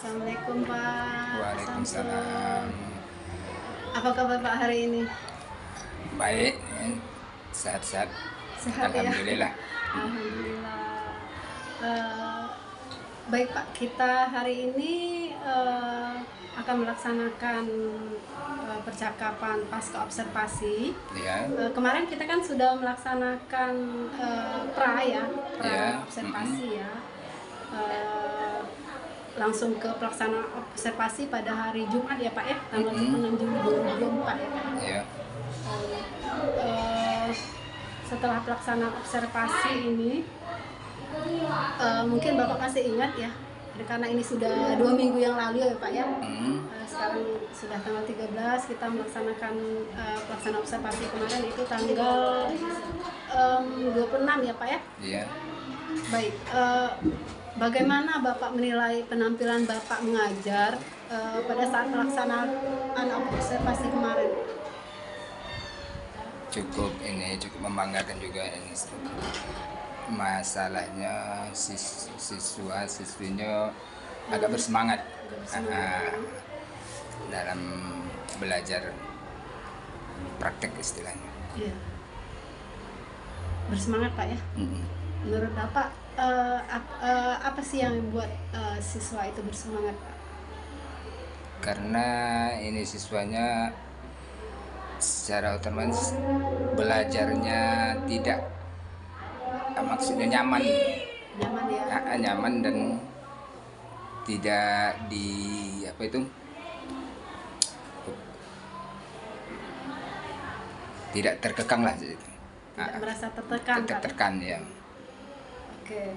Assalamualaikum Pak Waalaikumsalam. Samsul. Apa kabar Pak hari ini? Baik, sehat-sehat. Sehat ya? Alhamdulillah. Alhamdulillah. Eh, Baik Pak, kita hari ini akan melaksanakan percakapan pasca observasi. Ya, Kemarin kita kan sudah melaksanakan pra Ya. observasi ya. Langsung ke pelaksanaan observasi pada hari Jumat ya Pak ya, tanggal 6 Juli 2024 ya Pak. ya, Eh, Setelah pelaksanaan observasi ini, mungkin Bapak masih ingat ya, karena ini sudah 2 minggu yang lalu ya Pak ya. Sekarang sudah tanggal 13, kita melaksanakan pelaksanaan observasi kemarin itu tanggal 26 ya Pak ya. ya. Baik, bagaimana Bapak menilai penampilan Bapak mengajar pada saat pelaksanaan observasi kemarin? Cukup membanggakan juga ini. Masalahnya siswa-siswinya agak bersemangat dalam belajar praktek istilahnya. Iya. Bersemangat Pak ya. Menurut Bapak apa sih yang membuat siswa itu bersemangat Pak? Karena ini siswanya secara otomatis belajarnya tidak maksudnya nyaman Nyaman ya. nyaman dan tidak tidak terkekang lah gitu. Tidak merasa tertekan Pak. Tertekan ya. Oke.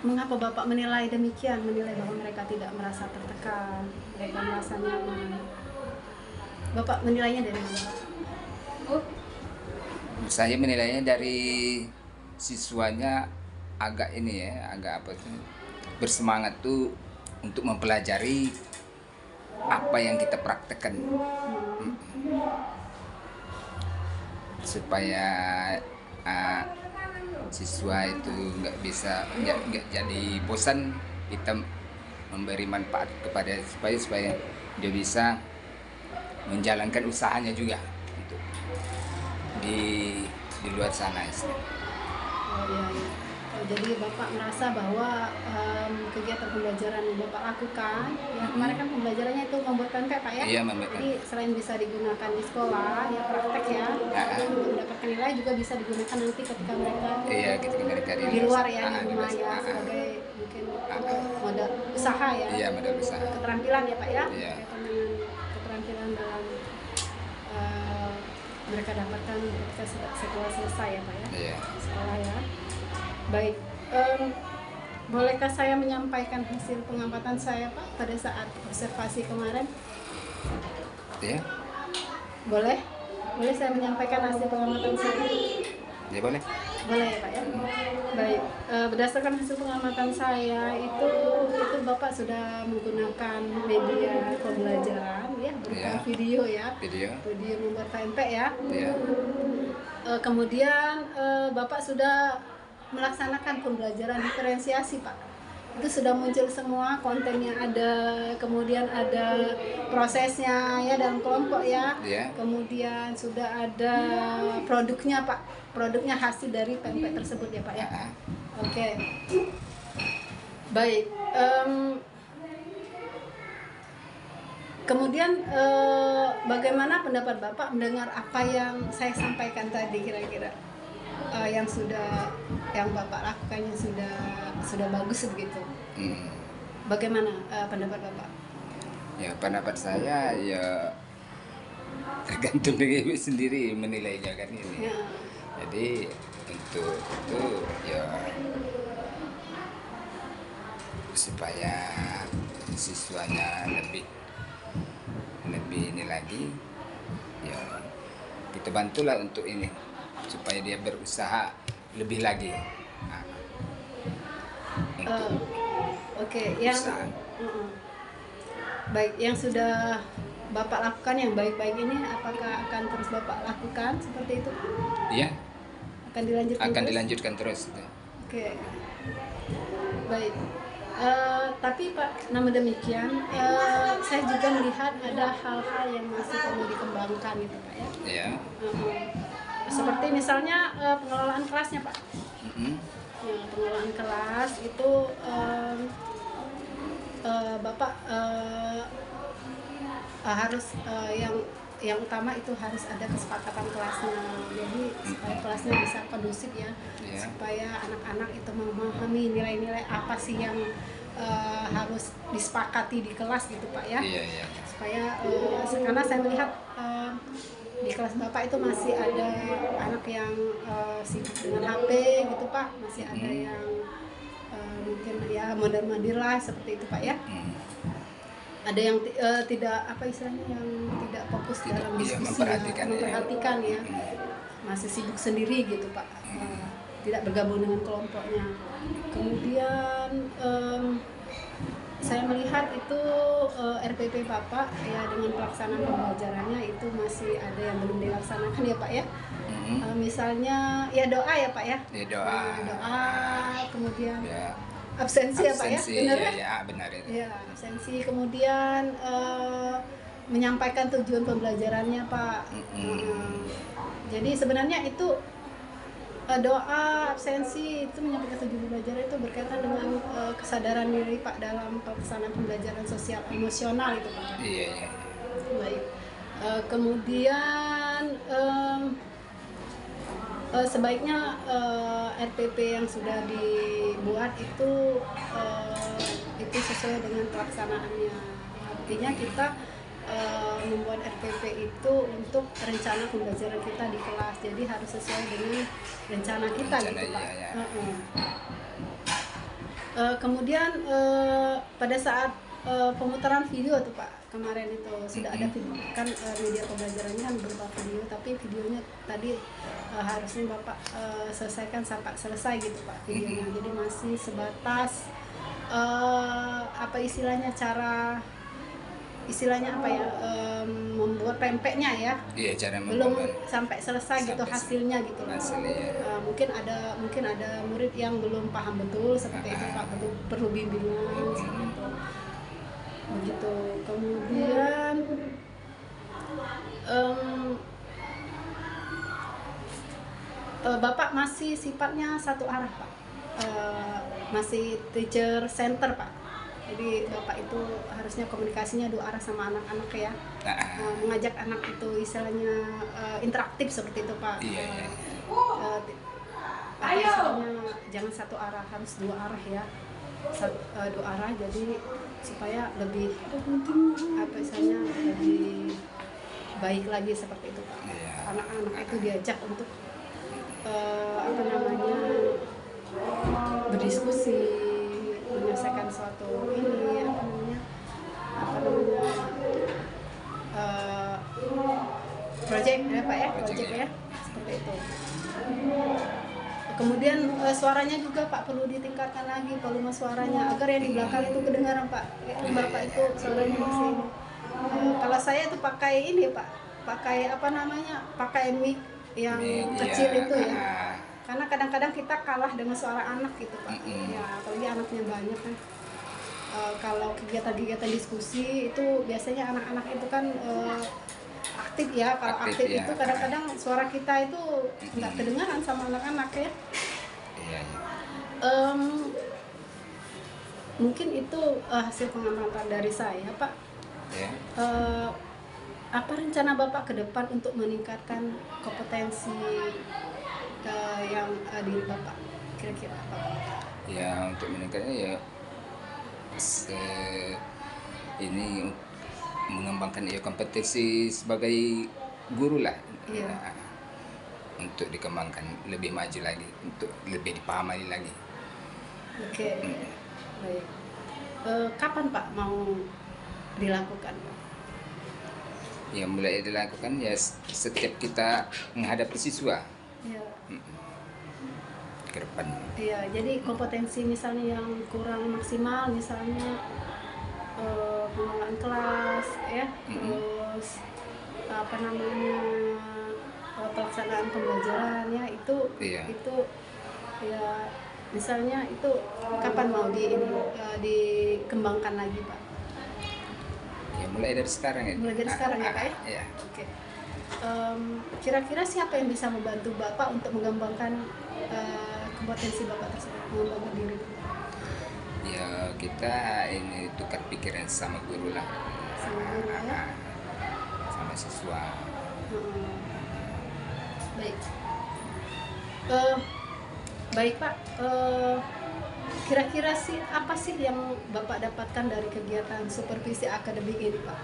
Mengapa Bapak menilai demikian? Menilai bahwa mereka tidak merasa tertekan, mereka merasa nyaman. Bapak menilainya dari mana? Saya menilainya dari siswanya agak bersemangat tuh untuk mempelajari apa yang kita praktekkan. Supaya siswa itu nggak jadi bosan, kita memberi manfaat kepada supaya dia bisa menjalankan usahanya juga untuk di luar sana. Oh, iya. Jadi Bapak merasa bahwa kegiatan pembelajaran yang Bapak lakukan, ya kemarin kan pembelajarannya itu membuat pempek Pak ya? Iya, membuat Jadi selain bisa digunakan di sekolah, ya praktek ya, untuk mendapatkan nilai juga bisa digunakan nanti ketika mereka di luar ya, di rumah ya, sebagai mungkin modal usaha ya? Iya, modal usaha. Keterampilan ya Pak ya? Iya. Berkaitan dengan keterampilan dalam mereka dapatkan ketika setelah selesai ya Pak ya? Iya. Sekolah ya. Baik, bolehkah saya menyampaikan hasil pengamatan saya Pak pada saat observasi kemarin? Ya. Boleh? Boleh saya menyampaikan hasil pengamatan saya? Ya boleh. Boleh ya Pak ya? Baik, berdasarkan hasil pengamatan saya itu Bapak sudah menggunakan media pembelajaran ya, berupa video ya, video membuat pempek ya. Iya. Kemudian Bapak sudah melaksanakan pembelajaran diferensiasi Pak. Itu sudah muncul semua kontennya ada, kemudian ada prosesnya ya dalam kelompok ya. Kemudian sudah ada produknya Pak, produknya hasil dari pempek tersebut ya Pak ya. Oke. Baik. Kemudian bagaimana pendapat Bapak mendengar apa yang saya sampaikan tadi kira-kira? Yang Bapak lakukannya sudah bagus begitu. Bagaimana pendapat Bapak? Ya, pendapat saya ya tergantung dari ibu sendiri menilainya kan ini. Ya. Jadi untuk itu ya supaya siswanya lebih ini lagi, ya kita bantulah untuk ini supaya dia berusaha lebih lagi. Oke, yang baik yang sudah Bapak lakukan yang baik-baik ini, apakah akan terus Bapak lakukan seperti itu? Iya. Akan dilanjutkan Dilanjutkan terus. Oke. Baik. Tapi Pak, namun demikian saya juga melihat ada hal-hal yang masih perlu dikembangkan gitu Pak ya. Ya. Seperti misalnya pengelolaan kelasnya Pak. Mm-mm. Ya, pengelolaan kelas itu Bapak harus yang utama itu harus ada kesepakatan kelasnya. Jadi supaya kelasnya bisa kondusif ya, Yeah. supaya anak-anak itu memahami nilai-nilai apa sih yang harus disepakati di kelas gitu Pak ya. Iya, iya. Supaya karena saya melihat di kelas Bapak itu masih ada anak yang sibuk dengan HP gitu Pak, masih ada yang mungkin ya mondar-mandir lah seperti itu Pak ya. Ada yang tidak apa istilahnya, yang tidak fokus dalam diskusi, memperhatikan ya, masih sibuk sendiri gitu Pak, tidak bergabung dengan kelompoknya. Kemudian saya melihat itu RPP Bapak ya dengan pelaksanaan pembelajarannya itu masih ada yang belum dilaksanakan ya Pak ya. Misalnya ya doa ya Pak ya. Ya, doa. Doa, kemudian Ya. absensi ya Pak ya, benar ya? kan? Ya, benar itu. Ya, absensi, kemudian menyampaikan tujuan pembelajarannya Pak. Jadi sebenarnya itu doa, absensi itu menyampaikan tujuan pembelajaran itu berkaitan dengan kesadaran diri Pak dalam pelaksanaan pembelajaran sosial emosional itu Pak. Iya, iya. Baik. Kemudian sebaiknya RPP yang sudah dibuat itu sesuai dengan pelaksanaannya. Artinya kita membuat RPP itu untuk rencana pembelajaran kita di kelas. Jadi harus sesuai dengan rencana kita gitu Pak. Ya. Kemudian pada saat pemutaran video tuh Pak, kemarin itu sudah ada video kan, media pembelajarannya kan berupa video, tapi videonya tadi harusnya Bapak selesaikan sampai selesai gitu Pak videonya. Jadi masih sebatas apa istilahnya, apa ya, membuat pempeknya ya. Iya, cara belum membuat sampai selesai gitu hasilnya gitu. Hasilnya. Mungkin ada murid yang belum paham betul seperti itu Pak, perlu bimbingan seperti itu. Begitu. Kemudian Bapak masih sifatnya satu arah Pak, masih teacher center Pak. Jadi Bapak itu harusnya komunikasinya dua arah sama anak-anak ya, mengajak anak itu istilahnya interaktif seperti itu Pak. Iya. Istilahnya jangan satu arah, harus dua arah ya, dua arah, jadi supaya lebih apa istilahnya, lebih baik lagi seperti itu Pak. Anak-anak itu diajak untuk berdiskusi, menyelesaikan suatu ini project ya Pak ya, project ya, seperti itu. Kemudian suaranya juga Pak perlu ditingkatkan lagi, volume suaranya, agar yang di belakang itu kedengaran Pak. Bapak itu suaranya masih kalau saya itu pakai ini Pak, pakai mic yang kecil itu ya. Karena kadang-kadang kita kalah dengan suara anak gitu Pak. Ya, apalagi anaknya banyak kan. Kalau kegiatan-kegiatan diskusi itu biasanya anak-anak itu kan aktif ya. Kalau aktif ya. itu kadang-kadang suara kita itu nggak kedengaran sama anak-anak ya. Iya. Mungkin itu hasil pengamatan dari saya Pak. Ya. Apa rencana Bapak ke depan untuk meningkatkan kompetensi yang diri Bapak, kira-kira apa? Ya, untuk meningkatnya ya ini mengembangkan kompetensi sebagai guru lah. Iya. Untuk dikembangkan lebih maju lagi, untuk lebih dipahami lagi. Oke. Baik. Kapan Pak mau dilakukan Pak? Ya, mulai dilakukan ya setiap kita menghadapi siswa. Iya. Ke depan. Iya, jadi kompetensi misalnya yang kurang maksimal, misalnya pengelolaan kelas ya, terus pelaksanaan pembelajaran ya, itu ya Misalnya itu kapan mau dikembangkan lagi Pak? Ya mulai dari sekarang ya. Mulai dari sekarang ya Pak ya? Ya. Oke. Kira-kira siapa yang bisa membantu Bapak untuk mengembangkan kompetensi Bapak tersebut, mengembangkan diri Bapak? Ya kita ini tukar pikiran sama guru lah. Sama guru ya? Sama siswa. Hmm. Baik. Baik Pak, kira-kira sih apa sih yang Bapak dapatkan dari kegiatan supervisi akademik ini Pak?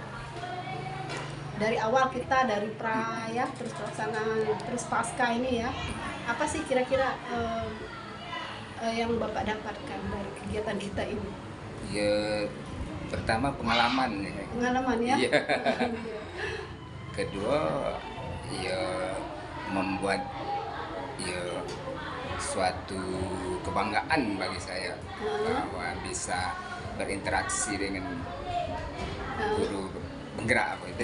Dari awal kita dari pra ya, terus pelaksanaan, terus pasca ini ya, apa sih kira-kira yang Bapak dapatkan dari kegiatan kita ini? Ya pertama pengalaman ya. Pengalaman ya? Iya. Kedua ya membuat ya suatu kebanggaan bagi saya bahwa bisa berinteraksi dengan guru penggerak apa itu.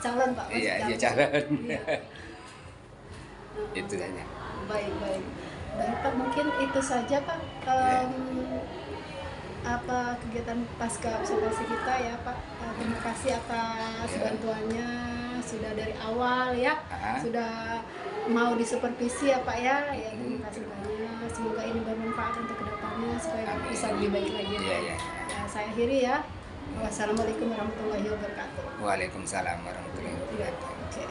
Calon Pak, masih Iya, iya calon. calon. Iya. Itu saja. Baik. Baik Pak, mungkin itu saja Pak. Apa kegiatan pasca observasi kita ya Pak. Terima kasih atas bantuannya, sudah dari awal ya, sudah mau disupervisi ya Pak ya. Ya terima kasih banyak. Semoga ini bermanfaat untuk kedepannya supaya bisa lebih baik lagi ya Pak. Iya. Ya, saya akhiri ya. Wassalamualaikum warahmatullahi wabarakatuh. Waalaikumsalam warahmatullahi wabarakatuh. Oke.